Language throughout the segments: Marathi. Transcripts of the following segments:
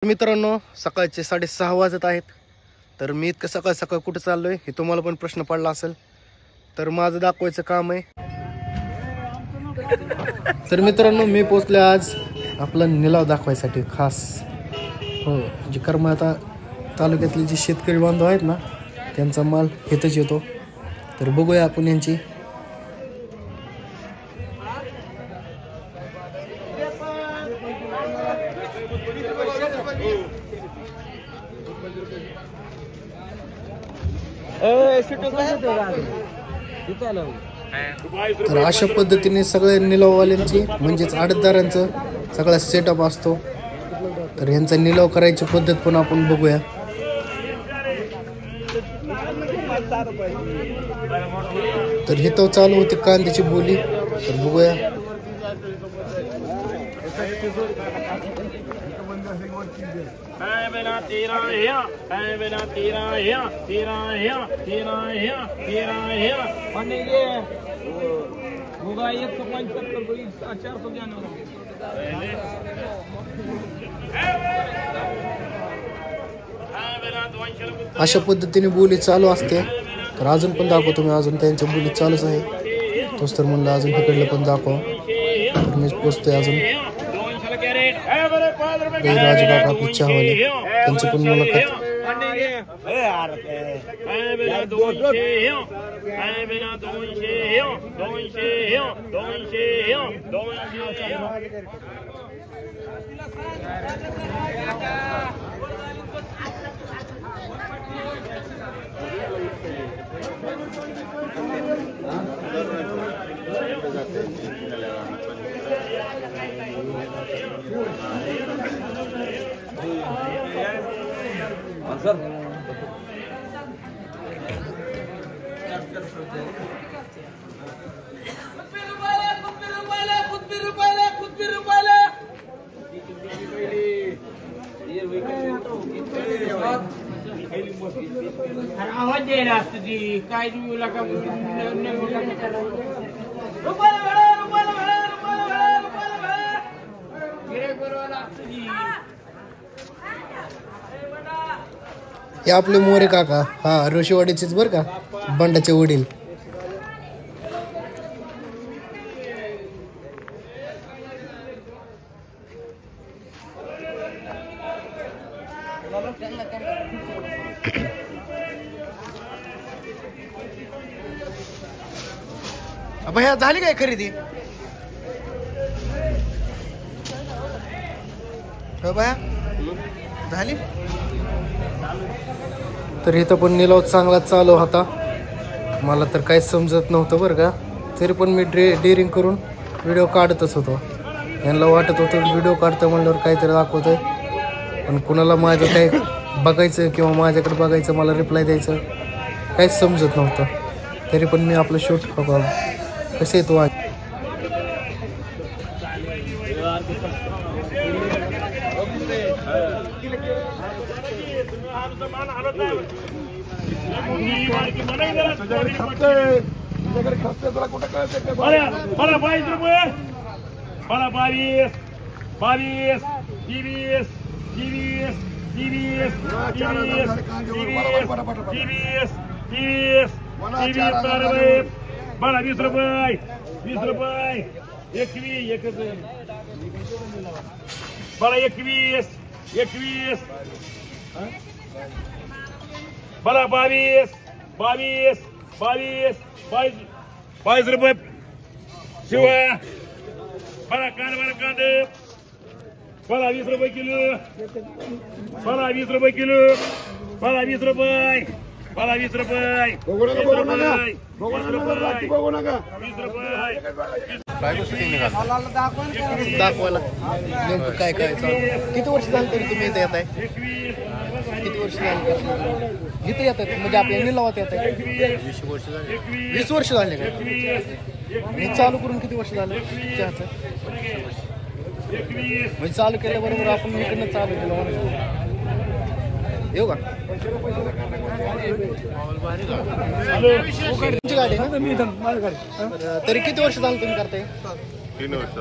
मित्रांनो, सकाळचे 6:30 वाजत आहेत. तर मी इतकं सकाळ सकाळ कुठे चाललोय हे तुम्हाला पण प्रश्न पडला असेल. तर माझं दाखवायचं काम आहे. तर मित्रांनो, मी पोचले आज आपला निलाव दाखवायसाठी खास. हो, जे करमाळा तालुक्यातले जे शेतकरी बांधव आहेत ना, त्यांचा माल इथंच येतो. तर बघूया आपण यांची. तर अशा पद्धतीने सगळ्या निलाववाल्यांची म्हणजेच आडतदारांचं सगळा सेटअप असतो. तर यांचा निलाव करायची पद्धत पण आपण बघूया. तर इथं चालू होती कांद्याची बोली. तर बघूया. अशा पद्धतीने बोली चालू असते. तर अजून पण दाखवतो मी. अजून त्यांच्या बोली चालूच आहे. तोच तर म्हणलं अजून इकडलं पण दाखव. तर मी पोचतोय अजून. राजबाग आपली चहावाले त्यांची पण मुलाखत. आवाज दे ना तुझी काय तुला का हे आपले मोरे काका. हा, ऋषीवाडीचेच बरं का, बंडाचे वडील. भैया झाली काय खरेदी? हो भैया, झाली. तर इथं पण निलाव चांगला चालू होता. मला तर काहीच समजत नव्हतं बरं का. तरी पण मी डेअरिंग करून व्हिडिओ काढतच होतो. यांना वाटत होतं व्हिडिओ काढतं म्हणल्यावर काहीतरी दाखवतंय. पण कुणाला माझं काय बघायचं किंवा माझ्याकडे बघायचं, मला रिप्लाय द्यायचं काहीच समजत नव्हतं. तरी पण मी आपलं शूट कसे येतो आज. मला 22 रुपये, मला 22, 22, 23, 23, 23, 23, मला 20 रुपये, 20 रुपये, 21, मला 21, 21, मला 22, 22, 22, 22 रुपये. शिवा मला कांदे, मला 20 रुपये किलो, मला 20 रुपये किलो, मला 20 रुपये, मला 20 रुपये, 20 रुपये. दाखवायला नेमकं काय काय चालू. किती वर्ष झालं तरी तुम्ही इथे येत आहे? किती वर्ष झाली इथे येत आहेत? म्हणजे आपल्या निलावात येत आहे? 20 वर्ष झाले का? मी चालू करून किती वर्ष झालं चहाचं? म्हणजे चालू केल्याबरोबर आपण इकडनं चालू केलं. येऊ का? तुमची गाडी ना? तरी किती वर्ष झालं तुम्ही करताय? 3 वर्ष.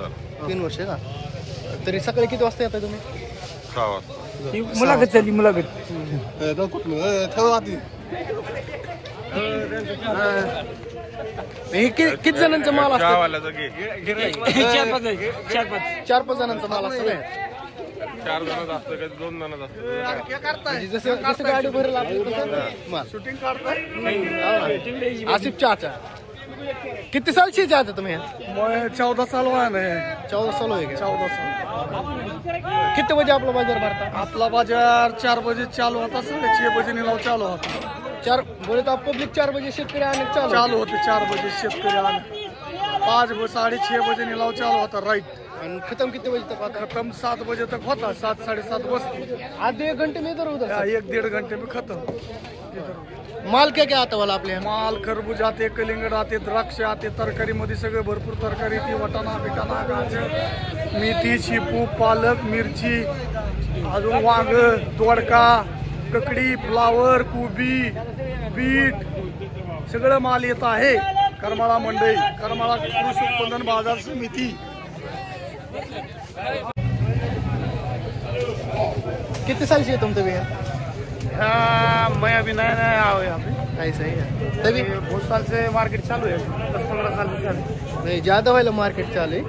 3 वर्ष का? तरी सकाळी किती वाजता येताय तुम्ही? 6 वाजता. मुलाखत चालली मुलाखत. हे किती जणांचा माल असतो? चार 4-5 जणांचा माल असतो काय? 4 जणांचा असतं का 2 जणांचा असतं? म्हणजे जसं गाडी भरेल आपली तसं माल. शूटिंग काढता आसिफ चाचा. किती साल से चाचा तुम्हें? 14 साल हुआ है. 14 साल हो गए. 14 साल. कितने बजे आपला बाजार भरता? आपला बाजार 4 बजे चालू होता, 6:30 बजे निलाव चालू होता. 4 बोले तो आप पब्लिक 4 बजे शेतकरी आने चालू होते. 4 बजे शेतकरी आले. 5-6:30 बजे निलाव चालू होता. राईट. और खत्म कितने बजे तक आता? खत्म 7 बजे तक होता. 7-7:30 बजती. आधे 1 घंटे में इधर उधर. 1-1.5 घंटे में खत्म. माल क्या क्या आता वाला आपल्या? माल खरबूज आते, कलिंगड आते, द्राक्ष आते, तरकारी मध्ये सगळे भरपूर तरकारी ती वटाणा बिटाणा गाजर मेथी शेपू पालक मिरची अजून वांग दोडका ककडी फ्लावर कोबी बीट सगळं माल येत आहे. करमाळा मंडई करमाळा कृषी उत्पन्न बाजार समिती. कितने साल से तुम तभी? मैं अभी नया नया आया हूँ यहाँ पे. ऐसा ही है तभी बहुत साल से मार्केट चालू है. 10-15 साल से चालू. नहीं ज्यादा वाला मार्केट चालू है.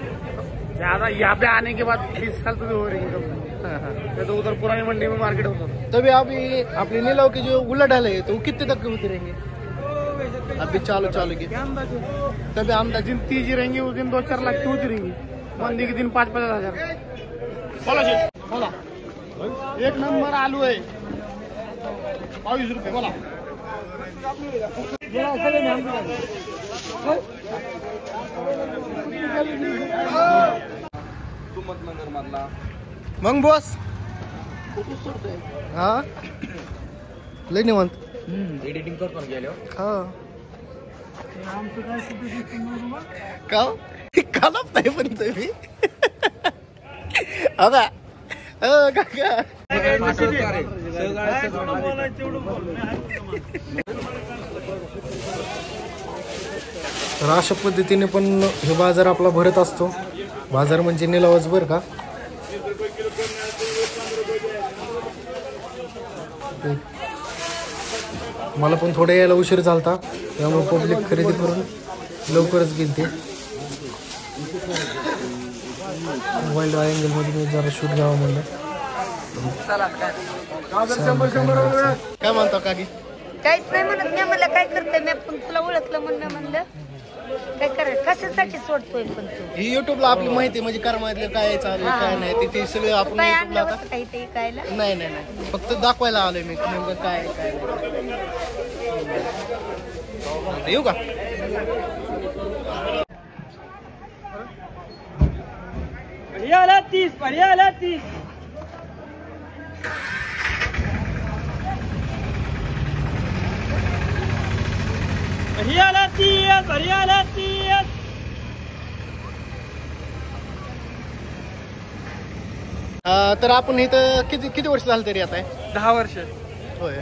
ज्यादा यहाँ पे आने के बाद 20 साल तो हो रही है. तो उधर पुरानी मंडी में मार्केट होता था. तभी अभी अपने नीलाव की जो उलट है तो कितने तक होते रहेंगे? अभी चालू की तभी अंदाज दिन 30 रहेंगे, उस दिन 2-4 लाख की होती रहेंगी. मंदी के दिन 5-5 हजार. बोला 1 नंबर आलू है 22 रुपये. बोला मग बॉस हा लय निवांत. एडिटिंग करतो गेलो. हा का कालच नाही पण तुम्ही आता काका तर अशा पद्धतीने पण हे बाजार आपला भरत असतो. बाजार म्हणजे निलावच बरं का. मला पण थोडा यायला उशीर झालता त्यामुळे पब्लिक खरेदी करून लवकरच गेलते. मोबाईल अँगल मध्ये मी जरा शूट घ्यावं म्हणलं. काय म्हणतो काकी? काहीच नाही म्हणत नाही. मला काय करते मी पण तुला ओळखलं म्हणलं काय करायचं कशासाठी सोडतोय पण तू? ही युट्यूबला आपली माहिती म्हणजे कर्मातलं काय चालू आहे काय नाही ते सगळं आपण काय युट्यूबला आणलं होतं काही ते ऐकायला? नाही फक्त दाखवायला आलोय मी नेमकं काय काय नाही. येऊ का? परियाला 30 परियाला 30. परियाला 30 परियाला 30. तर आपण इथं किती वर्ष झालं तरी आता? 10 वर्ष. होय.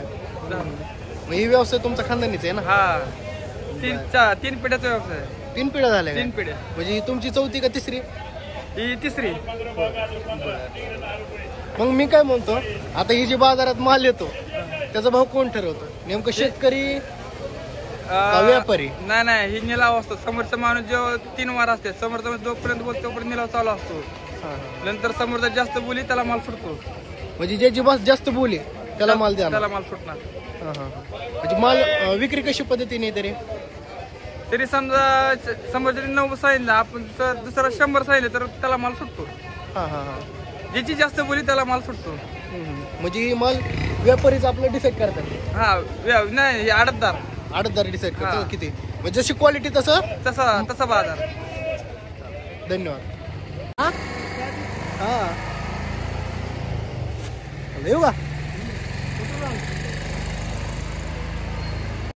मग ही व्यवसाय तुमचा खानदानीच आहे ना? हा 3 पिढ्याचा व्यवसाय. 3 पिढ्या झाल्या का? 3 पिढ्या. म्हणजे ही तुमची 4थी का 3री? ही 3री. मग मी काय म्हणतो आता ही जी बाजारात माल येतो त्याचा भाव कोण ठरवतो? नेमकं शेतकरी का व्यापारी? नाही ही निलाव असतो. समोरचा माणूस जेव्हा 3 वार असते समोरचा जोपर्यंत बोलतो तोपर्यंत निलाव चालू असतो. नंतर समोरचा जास्त बोली त्याला माल सुटतो. म्हणजे ज्याची बस जास्त बोली त्याला माल द्या. त्याला माल सुटणार. म्हणजे माल विक्री कशी पद्धतीने तरी समजा समोरच्या 9 सांगितलं आपण तर दुसरा 100 सांगितलं तर त्याला माल सुटतो. ज्याची जास्त बोली त्याला माल सुटतो. म्हणजे माल व्यापारीच आपलं डिसाईड करतात? हा नाही आडतदार डिसाईड करतात. किती म्हणजे जशी क्वालिटी तसा बाजार. धन्यवाद. हा येऊ का?